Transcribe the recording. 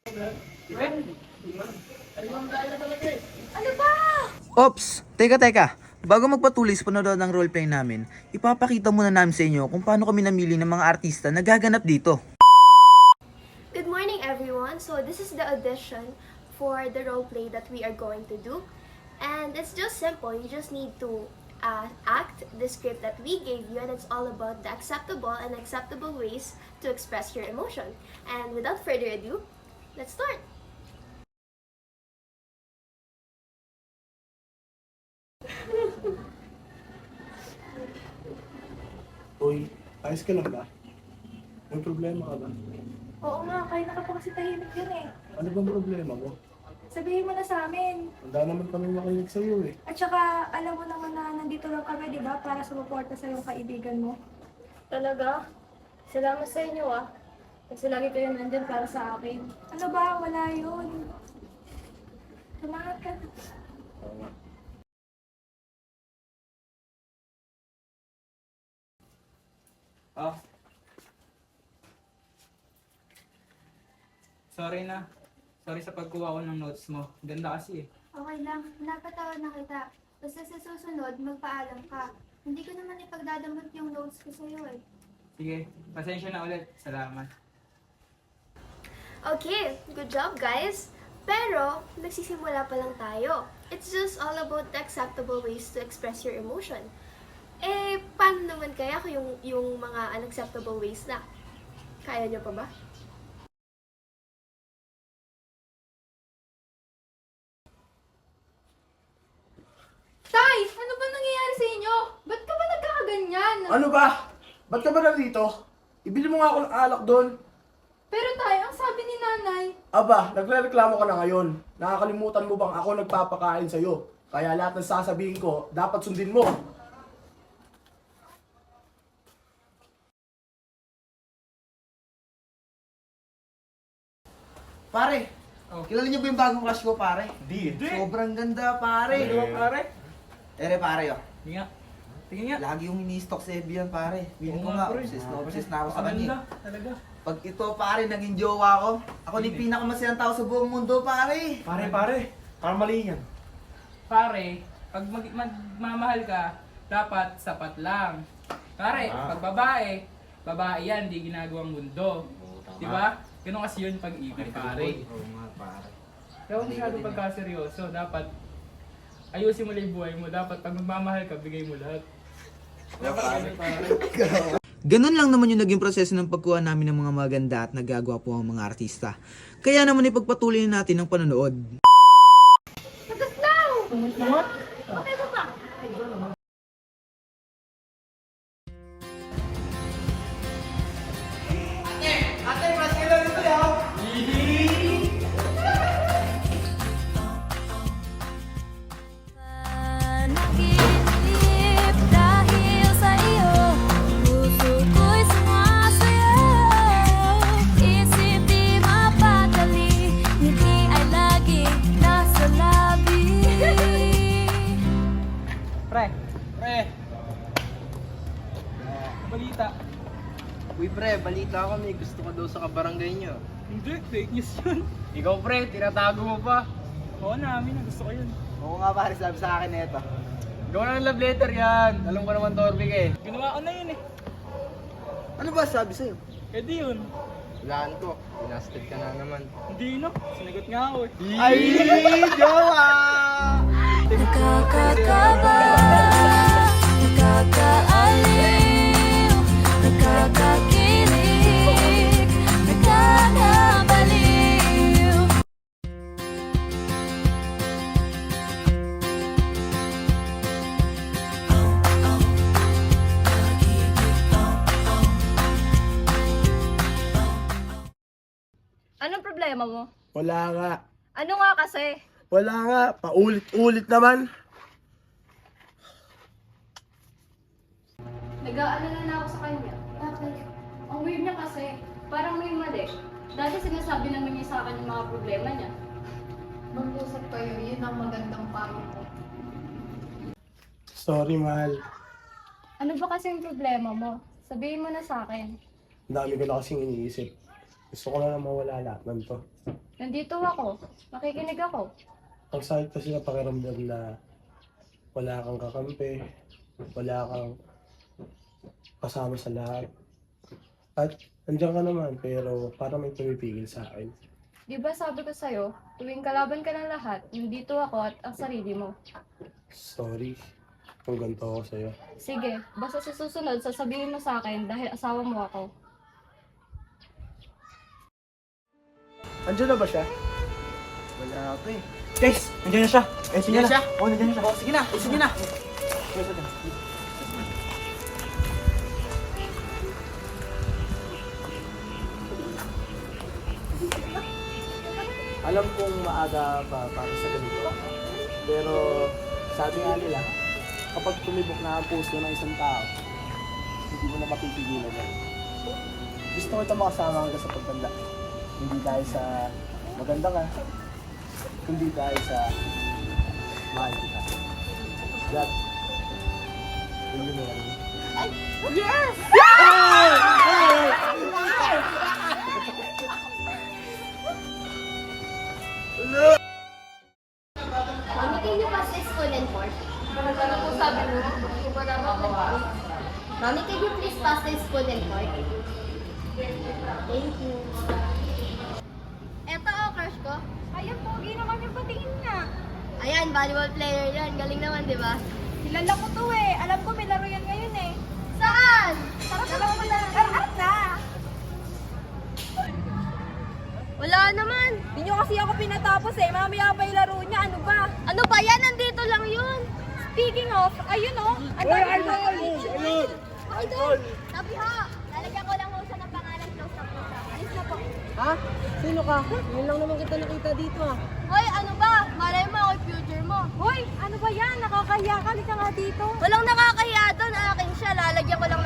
Ano ba? Ops! Teka. Bago magpatuloy sa panonood ng roleplay namin, ipapakita muna namin sa inyo kung paano kami namili ng mga artista na gaganap dito. Good morning, everyone. So this is the audition for the role play that we are going to do. And it's just simple. You just need to act the script that we gave you, and it's all about the acceptable and acceptable ways to express your emotion. And without further ado, let's start. Uy, ayos ka lang ba? May problema ka ba? Oo nga, kaya na ka pa kasi tahimik yun eh. Ano bang problema mo? Sabihin mo na sa amin. Handa naman kami makinig sa'yo eh. At saka, alam mo naman na nandito lang kami, di ba? Para sumuporta sa yung kaibigan mo. Talaga? Salamat sa inyo ah. Kasi lagi kayo nandyan para sa akin. Ano ba? Wala yun. Tumahat ka. Oh. Sorry sa pagkuha ko ng notes mo. Ganda kasi eh. Okay lang, napatawad na kita. Basta sa susunod, magpaalam ka. Hindi ko naman ipagdadamot yung notes ko sa'yo eh. Sige, pasensya na ulit. Salamat. Okay, good job, guys. Pero, nagsisimula pa lang tayo. It's just all about the acceptable ways to express your emotion. Eh, paano naman kaya kung yung mga unacceptable ways na? Kaya nyo pa ba? Tay! Ano ba nangyayari sa inyo? Ba't ka ba nagkakaganyan? Ano ba? Ba't ka ba nandito? Ibili mo nga ako ng alak doon. Pero tay, ang sabi ni nanay, Aba, nagre-reklamo ka na ngayon. Nakakalimutan mo bang ako nagpapakain sa'yo? Kaya lahat ng sasabihin ko, dapat sundin mo. Pare, kilala niyo ba yung bagong crush ko, pare? Di. Sobrang ganda, pare. Di ba, pare? Pare, oh. Tingin nga. Tingin nga. Lagi yung ini-stock sa FB yan, pare. Feeling ko Oo nga, nga, pre. obsessed na ako sa Ang kanya. ganda, talaga. Pag ito, pare, naging jowa ko. Ako ni pinakamasayang tao sa buong mundo, pare. Pare. Parang mali yan. Pare, pag magmamahal ka, dapat sapat lang. Pare, pag babae yan, di ginagawang mundo. Di ba? Ganun kasi yun pag-ibig, pare. Oo nga, pare. Kaya kung masyado pagkaseryoso, dapat ayusin mo lang yung buhay mo. Dapat pag magmamahal ka, bigay mo lahat. Dapat ganun, pare. Ganun lang naman yung naging proseso ng pagkuha namin ng mga maganda at nagagawa po ang mga artista. Kaya naman ipagpatuloy natin ang panonood. Nakikinig dahil sa iyo, puso ko'y sumasayaw. Isip di mapatali, ngiti ay laging nasa labi. Pre! Balita. Uy pre, balita ko may gusto ka daw sa kabarangay niyo. Hindi, fake news yun. Ikaw pre, tinatago mo pa. Oo namin, gusto ko yun. Oo nga, pare, sabi sa akin na ito. Gawa na ng love letter yan. Alam ko naman Torbik eh. Ginawa ko na yun eh. Ano ba sabi sa'yo? Eh di yun. Walaan ko, binasted ka na naman. Hindi no, sinagot nga ako eh. Ay, jowa! Nakakakaba, nakakaaliw, nakakakilig, nakakabaliw. anong problema mo? Wala nga. Ano nga kasi? Wala nga. Paulit-ulit naman. Nag-aalala na ako sa kanya. Bakit? Ang weird niya kasi, parang may mali. Dati sinasabi naman niya sa akin yung mga problema niya. Mag-usap kayo, yun ang magandang payo ko. Sorry, mahal. Ano ba kasi yung problema mo? Sabihin mo na sa akin. Ang dami ko na kasing iniisip. Gusto ko na mawala lahat ng to. Nandito ako. Nakikinig ako. Ang sakit kasi na pakiramdam na wala kang kakampi, wala kang kasama sa lahat. At nandiyan ka naman, pero parang may pumipigil sa akin. Di ba sabi ko sa'yo, tuwing kalaban ka ng lahat, nandito ako at ang sarili mo. Sorry kung ganito ako sa'yo. Sige, basta sa susunod, sasabihin mo sa akin dahil asawa mo ako. Andiyan na ba siya? Wala pa eh. Guys, nandiyan na siya. Eh, sige na. Oo, nandiyan na siya. Sige na. Sige na. Alam kong maaga pa para sa ganito. Pero sabi nga nila, kapag tumibok na ang puso ng isang tao, hindi mo na mapipigilan yan. Gusto ko ito makasama hanggang sa pagtanda. Hindi dahil sa maganda ka, hindi dahil sa mahal kita. God, will you marry me? Mami, can you pass this spoon and fork? Ano po sabi mo? Hindi ko naman. Mami, can you please pass this spoon and fork? Thank you. Eto oh, crush ko. Ayan, pogi naman yung patingin nga. Ayan, volleyball player yan. Galing naman, di ba? Kilala ko to eh. Alam ko may laro yan ngayon eh. Saan? Tara mo na. Karat na. Wala naman. Di nyo kasi ako pinatapos eh. Mamaya pa yung laro niya. Ano ba? Ano ba yan? Nandito lang yun. Speaking of, ayun oh. Ang dami ng mga Ayun! Idol! Sabi ha! Lalagyan ko lang ho siya ng pangalan. Close na po siya. Alis na po. Ha? Sino ka? Ngayon lang naman kita nakita dito ah. Hoy, ano ba? Malay mo ako yung future mo. Hoy, ano ba yan? Nakakahiya ka. Halika nga dito. Walang nakakahiya doon. Akin siya. Lalagyan ko lang